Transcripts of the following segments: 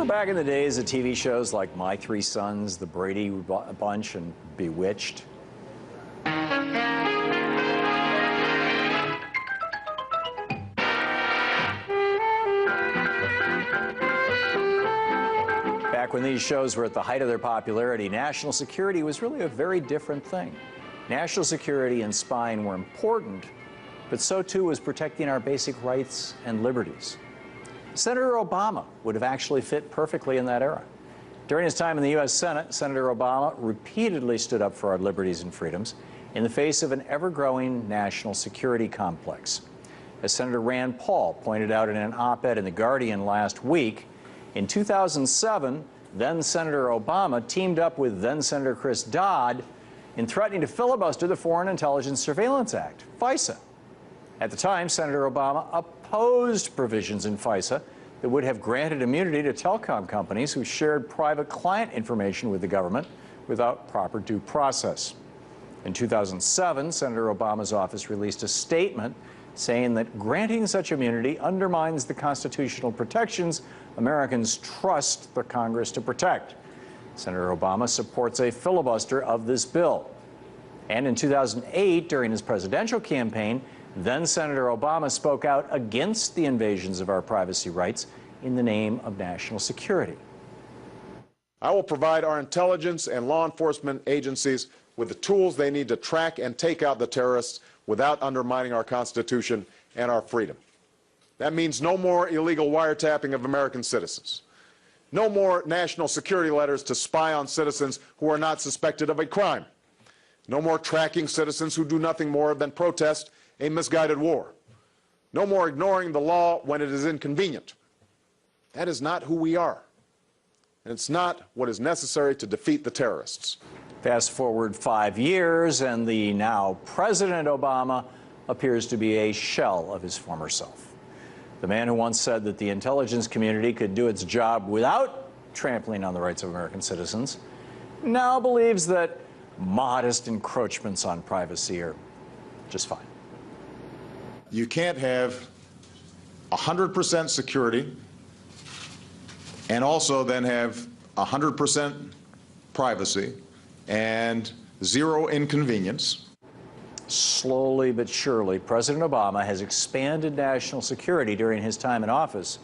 Back in the days of TV shows like My Three Sons, The Brady Bunch, and Bewitched, back when these shows were at the height of their popularity, national security was really a very different thing. National security and spying were important, but so too was protecting our basic rights and liberties. Senator Obama would have actually fit perfectly in that era. During his time in the U.S. Senate, Senator Obama repeatedly stood up for our liberties and freedoms in the face of an ever-growing national security complex. As Senator Rand Paul pointed out in an op-ed in The Guardian last week, in 2007, then-Senator Obama teamed up with then-Senator Chris Dodd in threatening to filibuster the Foreign Intelligence Surveillance Act, FISA. At the time, Senator Obama opposed provisions in FISA that would have granted immunity to telecom companies who shared private client information with the government without proper due process. In 2007, Senator Obama's office released a statement saying that granting such immunity undermines the constitutional protections Americans trust the Congress to protect. Senator Obama supports a filibuster of this bill. And in 2008, during his presidential campaign, then Senator Obama spoke out against the invasions of our privacy rights in the name of national security. I will provide our intelligence and law enforcement agencies with the tools they need to track and take out the terrorists without undermining our Constitution and our freedom. That means no more illegal wiretapping of American citizens. No more national security letters to spy on citizens who are not suspected of a crime. No more tracking citizens who do nothing more than protest a misguided war. No more ignoring the law when it is inconvenient. That is not who we are. And it's not what is necessary to defeat the terrorists. Fast forward 5 years, and the now President Obama appears to be a shell of his former self. The man who once said that the intelligence community could do its job without trampling on the rights of American citizens now believes that modest encroachments on privacy are just fine. You can't have 100% security and also then have 100% privacy and zero inconvenience. Slowly but surely, President Obama has expanded national security during his time in office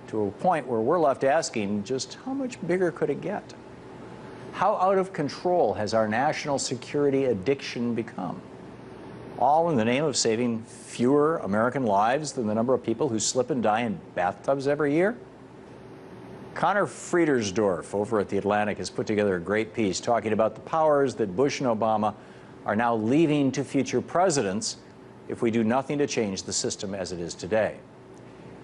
to a point where we're left asking just how much bigger could it get? How out of control has our national security addiction become? All in the name of saving fewer American lives than the number of people who slip and die in bathtubs every year? Connor Friedersdorf over at The Atlantic has put together a great piece talking about the powers that Bush and Obama are now leaving to future presidents if we do nothing to change the system as it is today.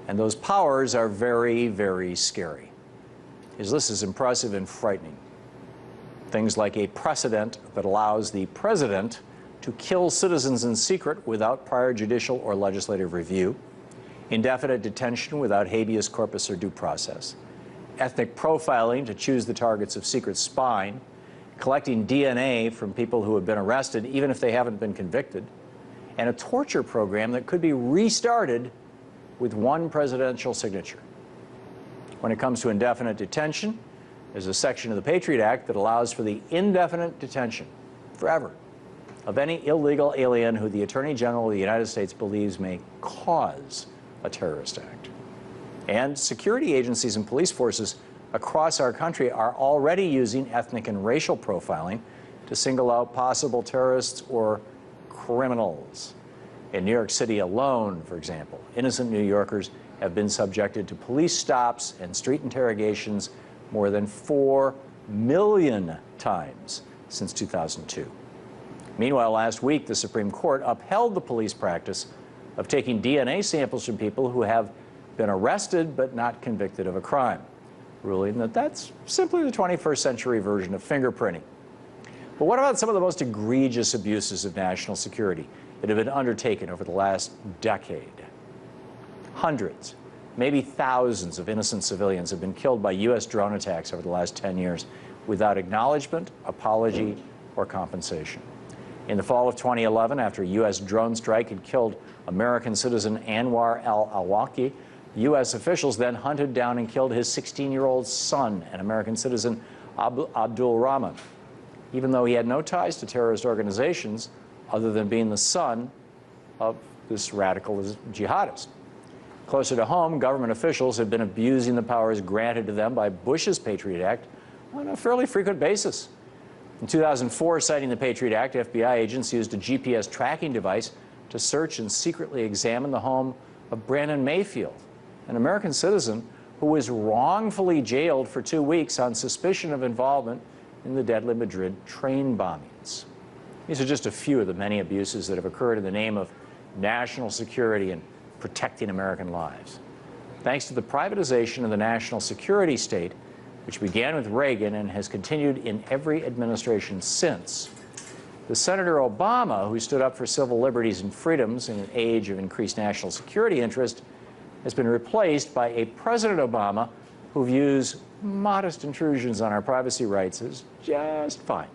And those powers are very, very scary. His list is impressive and frightening. Things like a precedent that allows the president to kill citizens in secret without prior judicial or legislative review, indefinite detention without habeas corpus or due process, ethnic profiling to choose the targets of secret spying, collecting DNA from people who have been arrested even if they haven't been convicted, and a torture program that could be restarted with one presidential signature. When it comes to indefinite detention, there's a section of the Patriot Act that allows for the indefinite detention, forever, of any illegal alien who the Attorney General of the United States believes may cause a terrorist act. And security agencies and police forces across our country are already using ethnic and racial profiling to single out possible terrorists or criminals. In New York City alone, for example, innocent New Yorkers have been subjected to police stops and street interrogations more than 4 million times since 2002. Meanwhile, last week, the Supreme Court upheld the police practice of taking DNA samples from people who have been arrested but not convicted of a crime, ruling that that's simply the 21st century version of fingerprinting. But what about some of the most egregious abuses of national security that have been undertaken over the last decade? Hundreds, maybe thousands of innocent civilians have been killed by U.S. drone attacks over the last 10 years without acknowledgement, apology, or compensation. In the fall of 2011, after a U.S. drone strike had killed American citizen Anwar al-Awlaki, U.S. officials then hunted down and killed his 16-year-old son, an American citizen, Abdul Rahman, even though he had no ties to terrorist organizations other than being the son of this radical jihadist. Closer to home, government officials had been abusing the powers granted to them by Bush's Patriot Act on a fairly frequent basis. In 2004, citing the Patriot Act, FBI agents used a GPS tracking device to search and secretly examine the home of Brandon Mayfield, an American citizen who was wrongfully jailed for 2 weeks on suspicion of involvement in the deadly Madrid train bombings. These are just a few of the many abuses that have occurred in the name of national security and protecting American lives. Thanks to the privatization of the national security state, which began with Reagan and has continued in every administration since, the Senator Obama, who stood up for civil liberties and freedoms in an age of increased national security interest, has been replaced by a President Obama who views modest intrusions on our privacy rights as just fine,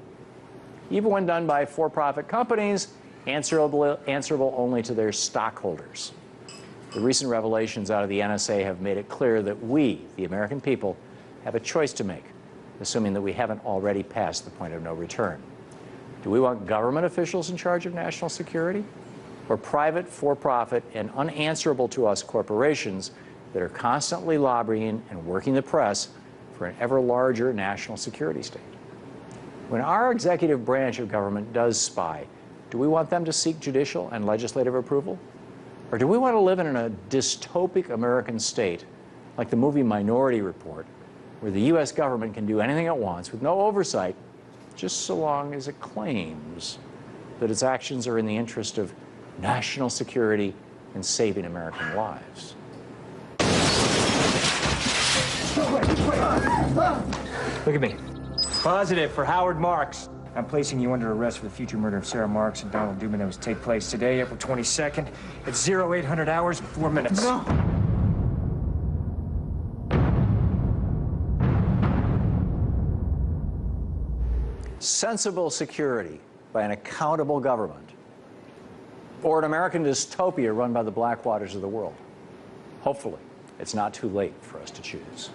even when done by for-profit companies answerable only to their stockholders. The recent revelations out of the NSA have made it clear that we, the American people, have a choice to make, assuming that we haven't already passed the point of no return. Do we want government officials in charge of national security, or private, for-profit, and unanswerable to us corporations that are constantly lobbying and working the press for an ever larger national security state? When our executive branch of government does spy, do we want them to seek judicial and legislative approval? Or do we want to live in a dystopic American state, like the movie Minority Report, where the U.S. government can do anything it wants with no oversight, just so long as it claims that its actions are in the interest of national security and saving American lives? Look at me. Positive for Howard Marks. I'm placing you under arrest for the future murder of Sarah Marks and Donald Dubin that was take place today, April 22nd, at 0800 hours and 4 minutes. No. Sensible security by an accountable government, or an American dystopia run by the Blackwaters of the world. Hopefully, it's not too late for us to choose.